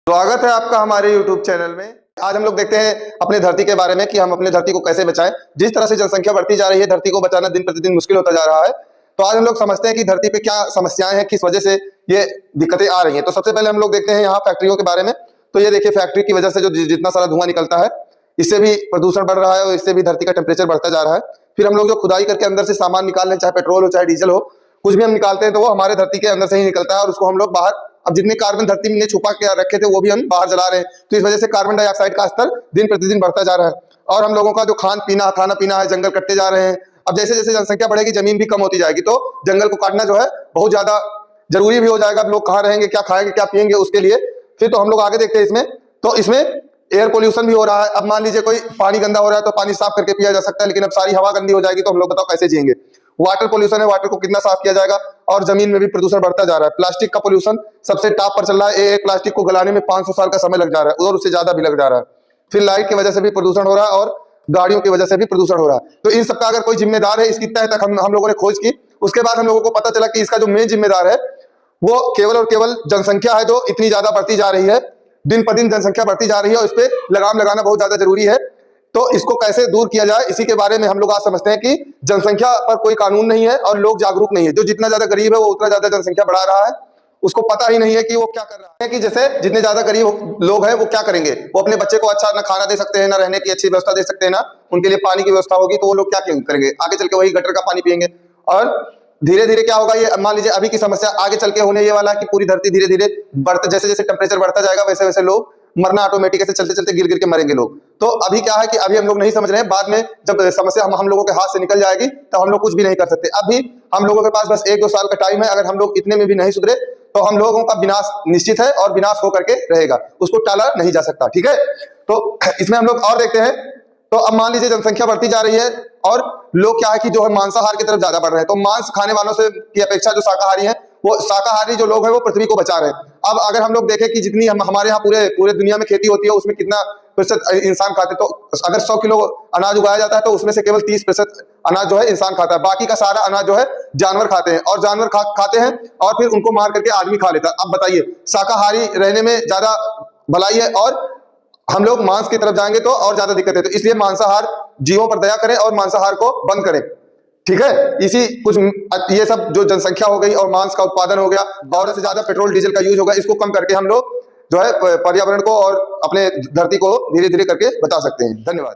स्वागत है आपका हमारे YouTube चैनल में। आज हम लोग देखते हैं अपने धरती के बारे में कि हम अपने धरती को कैसे बचाएं। जिस तरह से जनसंख्या बढ़ती जा रही है, धरती को बचाना दिन प्रतिदिन मुश्किल होता जा रहा है। तो आज हम लोग समझते हैं कि धरती पे क्या समस्याएं हैं, किस वजह से ये दिक्कतें आ रही हैं। तो सबसे पहले हम लोग देखते हैं यहाँ फैक्ट्रियों के बारे में। तो ये देखिए, फैक्ट्री की वजह से जो जितना सारा धुआं निकलता है, इससे भी प्रदूषण बढ़ रहा है और इससे भी धरती का टेम्परेचर बढ़ता जा रहा है। फिर हम लोग जो खुदाई करके अंदर से सामान निकाल रहे हैं, चाहे पेट्रोल हो चाहे डीजल हो, कुछ भी हम निकालते हैं तो वो हमारे धरती के अंदर से ही निकलता है और उसको हम लोग बाहर, अब जितने कार्बन धरती में छुपा के रखे थे वो भी हम बाहर जला रहे हैं। तो इस वजह से कार्बन डाइऑक्साइड का स्तर दिन प्रतिदिन बढ़ता जा रहा है। और हम लोगों का जो खाना पीना है, जंगल कटते जा रहे हैं। अब जैसे जैसे जनसंख्या बढ़ेगी, जमीन भी कम होती जाएगी, तो जंगल को काटना जो है बहुत ज्यादा जरूरी भी हो जाएगा। अब लोग कहाँ रहेंगे, क्या खाएंगे, क्या पिएंगे, उसके लिए फिर तो हम लोग आगे देखते हैं इसमें। तो इसमें एयर पोल्यूशन भी हो रहा है। अब मान लीजिए कोई पानी गंदा हो रहा है तो पानी साफ करके पिया जा सकता है, लेकिन अब सारी हवा गंदी हो जाएगी तो हम लोग बताओ कैसे जिएंगे। वाटर पोल्यूशन है, वाटर को कितना साफ किया जाएगा। और जमीन में भी प्रदूषण बढ़ता जा रहा है। प्लास्टिक का पोल्यूशन सबसे टॉप पर चल रहा है। एक प्लास्टिक को गलाने में 500 साल का समय लग जा रहा है, और उससे ज्यादा भी लग जा रहा है। फिर लाइट की वजह से भी प्रदूषण हो रहा है और गाड़ियों की वजह से भी प्रदूषण हो रहा है। तो इन सबका अगर कोई जिम्मेदार है, इसकी तह तक हम लोगों ने खोज की। उसके बाद हम लोगों को पता चला कि इसका जो मेन जिम्मेदार है वो केवल और केवल जनसंख्या है, जो इतनी ज्यादा बढ़ती जा रही है। दिन पर दिन जनसंख्या बढ़ती जा रही है और इस पे लगाम लगाना बहुत ज्यादा जरूरी है। तो इसको कैसे दूर किया जाए, इसी के बारे में हम लोग आज समझते हैं कि जनसंख्या पर कोई कानून नहीं है और लोग जागरूक नहीं है। जो जितना ज्यादा गरीब है वो उतना ज्यादा जनसंख्या बढ़ा रहा है। उसको पता ही नहीं है कि वो क्या कर रहा है। कि जैसे जितने ज्यादा गरीब लोग हैं वो क्या करेंगे, वो अपने बच्चे को अच्छा ना खाना दे सकते हैं, ना रहने की अच्छी व्यवस्था दे सकते हैं, ना उनके लिए पानी की व्यवस्था होगी, तो वो लोग क्या करेंगे, आगे चल के वही गटर का पानी पिएंगे। और धीरे धीरे क्या होगा, ये मान लीजिए अभी की समस्या आगे चल के होने ये वाला है कि पूरी धरती धीरे धीरे बढ़ते, जैसे जैसे टेम्परेचर बढ़ता जाएगा वैसे वैसे लोग मरना ऑटोमेटिक, ऐसे चलते चलते गिर गिर के मरेंगे लोग। तो अभी क्या है कि अभी हम लोग नहीं समझ रहे हैं, बाद में जब समस्या हम लोगों के हाथ से निकल जाएगी तो हम लोग कुछ भी नहीं कर सकते। अभी हम लोगों के पास बस 1-2 साल का टाइम है। अगर हम लोग इतने में भी नहीं सुधरे तो हम लोगों का विनाश निश्चित है और विनाश होकर के रहेगा, उसको टाला नहीं जा सकता। ठीक है, तो इसमें हम लोग और देखते हैं। तो अब मान लीजिए जनसंख्या बढ़ती जा रही है और लोग क्या है कि जो है मांसाहार की तरफ ज्यादा बढ़ रहे हैं। तो मांस खाने वालों से की अपेक्षा जो शाकाहारी है, वो शाकाहारी जो लोग हैं वो पृथ्वी को बचा रहे हैं। अब अगर हम लोग देखें कि जितनी हमारे यहाँ पूरे दुनिया में खेती होती है, उसमें कितना प्रतिशत इंसान खाते, तो अगर 100 किलो अनाज उगाया जाता है तो उसमें से केवल 30% अनाज जो है इंसान खाता है। बाकी का सारा अनाज जो है जानवर खाते हैं, और जानवर खाते हैं और फिर उनको मार करके आदमी खा लेता है। अब बताइए, शाकाहारी रहने में ज्यादा भलाई है और हम लोग मांस की तरफ जाएंगे तो और ज्यादा दिक्कत है। तो इसलिए मांसाहार जीवों पर दया करें और मांसाहार को बंद करें। ठीक है, इसी कुछ ये सब जो जनसंख्या हो गई और मांस का उत्पादन हो गया और से ज्यादा पेट्रोल डीजल का यूज होगा, इसको कम करके हम लोग जो है पर्यावरण को और अपने धरती को धीरे धीरे करके बचा सकते हैं। धन्यवाद।